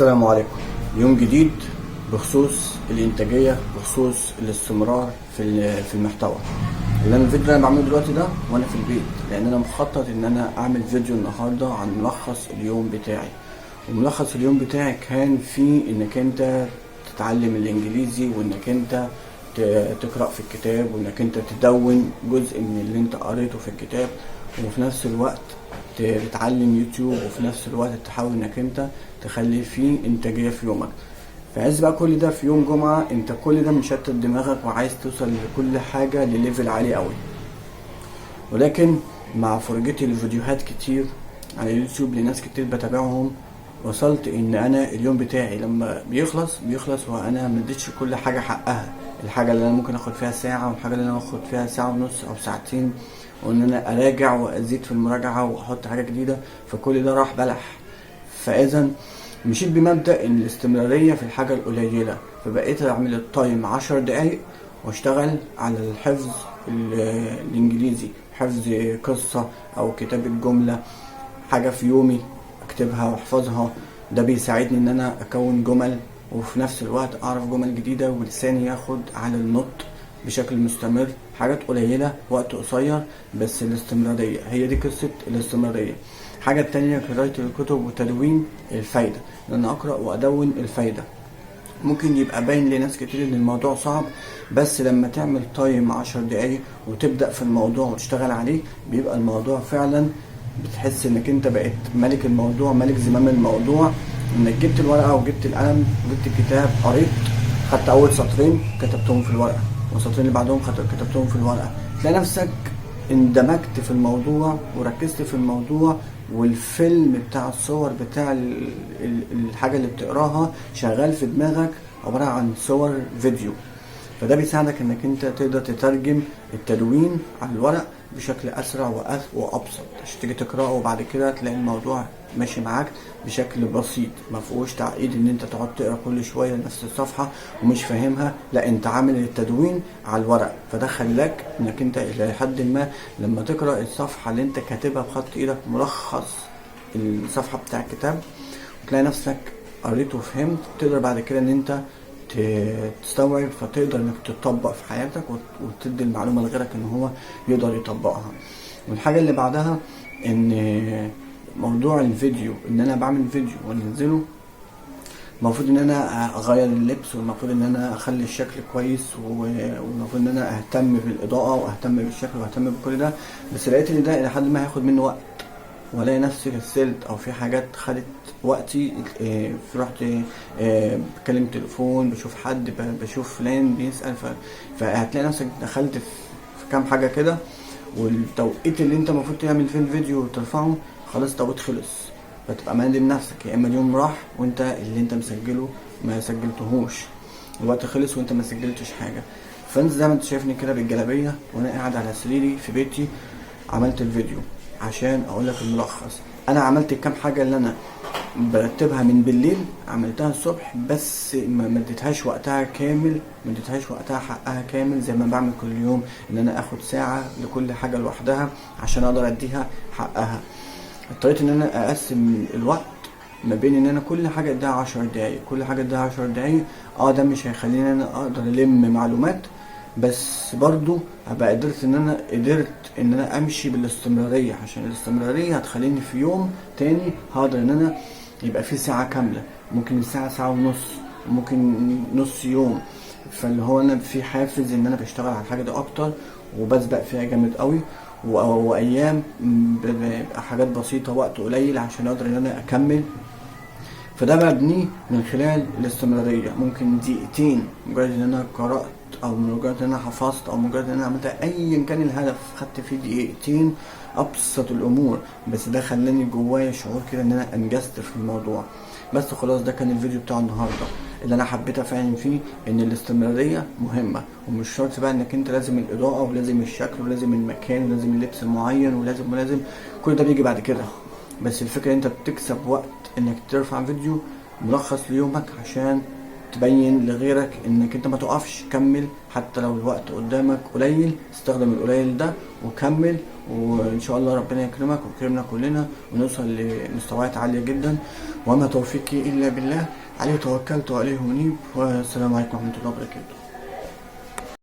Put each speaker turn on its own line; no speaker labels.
السلام عليكم. يوم جديد بخصوص الانتاجيه، بخصوص الاستمرار في المحتوى. الفيديو اللي انا بعمله دلوقتي ده وانا في البيت، لان انا مخطط ان انا اعمل فيديو النهارده عن ملخص اليوم بتاعي. وملخص اليوم بتاعي كان فيه انك انت تتعلم الانجليزي، وانك انت تقرأ في الكتاب، وانك انت تدون جزء من اللي انت قريته في الكتاب، وفي نفس الوقت تتعلم يوتيوب، وفي نفس الوقت تحاول انك انت تخلي فيه انتاجية في يومك. فعايز بقى كل ده في يوم جمعة، انت كل ده مشتت دماغك وعايز توصل لكل حاجة لليفل عالي قوي. ولكن مع فرجتي لفيديوهات كتير على اليوتيوب لناس كتير بتابعهم، وصلت ان انا اليوم بتاعي لما بيخلص وانا مديتش كل حاجة حقها. الحاجة اللي انا ممكن اخد فيها ساعة، والحاجة اللي انا اخد فيها ساعة ونص او ساعتين، وان انا اراجع وازيد في المراجعة واحط حاجة جديدة، فكل ده راح بلح. فاذا مشيت بمبدأ ان الاستمرارية في الحاجة القليلة، فبقيت اعمل التايم 10 دقايق واشتغل على الحفظ الانجليزي، حفظ قصة او كتابة جملة، حاجة في يومي اكتبها واحفظها. ده بيساعدني ان انا اكون جمل، وفي نفس الوقت اعرف جمل جديدة، ولساني ياخد على النطق بشكل مستمر. حاجات قليلة وقت قصير، بس الاستمرارية هي دي قصة الاستمرارية. حاجة تانية قراءة الكتب وتدوين الفايدة، ان انا اقرأ وادون الفايدة. ممكن يبقى باين لناس كتير ان الموضوع صعب، بس لما تعمل تايم 10 دقايق وتبدأ في الموضوع وتشتغل عليه، بيبقى الموضوع فعلا بتحس انك انت بقيت ملك الموضوع، ملك زمام الموضوع. انك جبت الورقة وجبت القلم وجبت الكتاب، قريت، خدت اول سطرين كتبتهم في الورقة، والسطرين اللي بعدهم كتبتهم في الورقة، تلاقي نفسك اندمجت في الموضوع وركزت في الموضوع، والفيلم بتاع الصور بتاع الحاجة اللي بتقراها شغال في دماغك، عبارة عن صور فيديو. فده بيساعدك انك انت تقدر تترجم التدوين على الورق بشكل اسرع وابسط، عشان تيجي تقراه وبعد كده تلاقي الموضوع ماشي معاك بشكل بسيط، ما فيهوش تعقيد ان انت تقعد تقرا كل شويه نفس الصفحه ومش فاهمها. لا، انت عامل التدوين على الورق، فده خلاك انك انت الى حد ما لما تقرا الصفحه اللي انت كاتبها بخط ايدك، ملخص الصفحه بتاع الكتاب، وتلاقي نفسك قريت وفهمت، تقدر بعد كده ان انت تستوعب، فتقدر انك تطبق في حياتك وتدي المعلومه لغيرك ان هو يقدر يطبقها. والحاجه اللي بعدها ان موضوع الفيديو، ان انا بعمل فيديو وانزله، المفروض ان انا اغير اللبس، والمفروض ان انا اخلي الشكل كويس، والمفروض ان انا اهتم بالاضاءه واهتم بالشكل واهتم بكل ده. بس لقيت ان ده الى حد ما هياخد منه وقت، والاقي نفسي كسلت، او في حاجات خدت وقتي. رحت بكلم تليفون، بشوف حد، بشوف فلان بيسأل، فهتلاقي نفسك دخلت في كام حاجة كده، والتوقيت اللي انت المفروض تعمل فيه الفيديو وترفعه خلاص التوقيت خلص، فتبقى مندم نفسك. يا اما اليوم راح وانت اللي انت مسجله ما سجلتهوش، الوقت خلص وانت ما سجلتش حاجة. فانت زي ما انت شايفني كده بالجلابية وانا قاعد على سريري في بيتي، عملت الفيديو عشان اقول لك الملخص. انا عملت كام حاجه اللي انا برتبها من بالليل، عملتها الصبح، بس ما اديتهاش وقتها كامل، ما اديتهاش وقتها حقها كامل زي ما بعمل كل يوم، ان انا اخد ساعه لكل حاجه لوحدها عشان اقدر اديها حقها. اضطريت ان انا اقسم الوقت ما بين ان انا كل حاجه اديها 10 دقايق، كل حاجه اديها 10 دقايق. ده مش هيخليني انا اقدر الم معلومات، بس برضو هبقى قدرت ان انا امشي بالاستمرارية، عشان الاستمرارية هتخليني في يوم تاني هقدر ان انا يبقى في ساعة كاملة، ممكن الساعة ساعة ونص، ممكن نص يوم. فاللي هو انا في حافز ان انا بشتغل على الحاجة دي اكتر وبسبق فيها جامد قوي، وايام بيبقى حاجات بسيطة وقت قليل عشان اقدر ان انا اكمل. فده ببنيه من خلال الاستمرارية. ممكن دقيقتين مجرد ان انا قرأت، او مجرد ان انا حفظت، او مجرد ان انا عملت ايا كان الهدف، خدت فيه دقيقتين، ابسط الامور، بس ده خلاني جوايا شعور كده ان انا انجزت في الموضوع. بس خلاص، ده كان الفيديو بتاع النهارده اللي انا حبيت افهم فيه ان الاستمراريه مهمه، ومش شرط بقى انك انت لازم الاضاءه ولازم الشكل ولازم المكان ولازم اللبس المعين ولازم كل ده بيجي بعد كده. بس الفكره انت بتكسب وقت انك ترفع فيديو ملخص ليومك عشان تبين لغيرك انك انت ما تقفش، كمل حتى لو الوقت قدامك قليل، استخدم القليل ده وكمل، وان شاء الله ربنا يكرمك ويكرمنا كلنا ونوصل لمستويات عالية جدا. وما توفيقي الا بالله، عليه توكلت وعليه منيب، والسلام عليكم ورحمة الله وبركاته.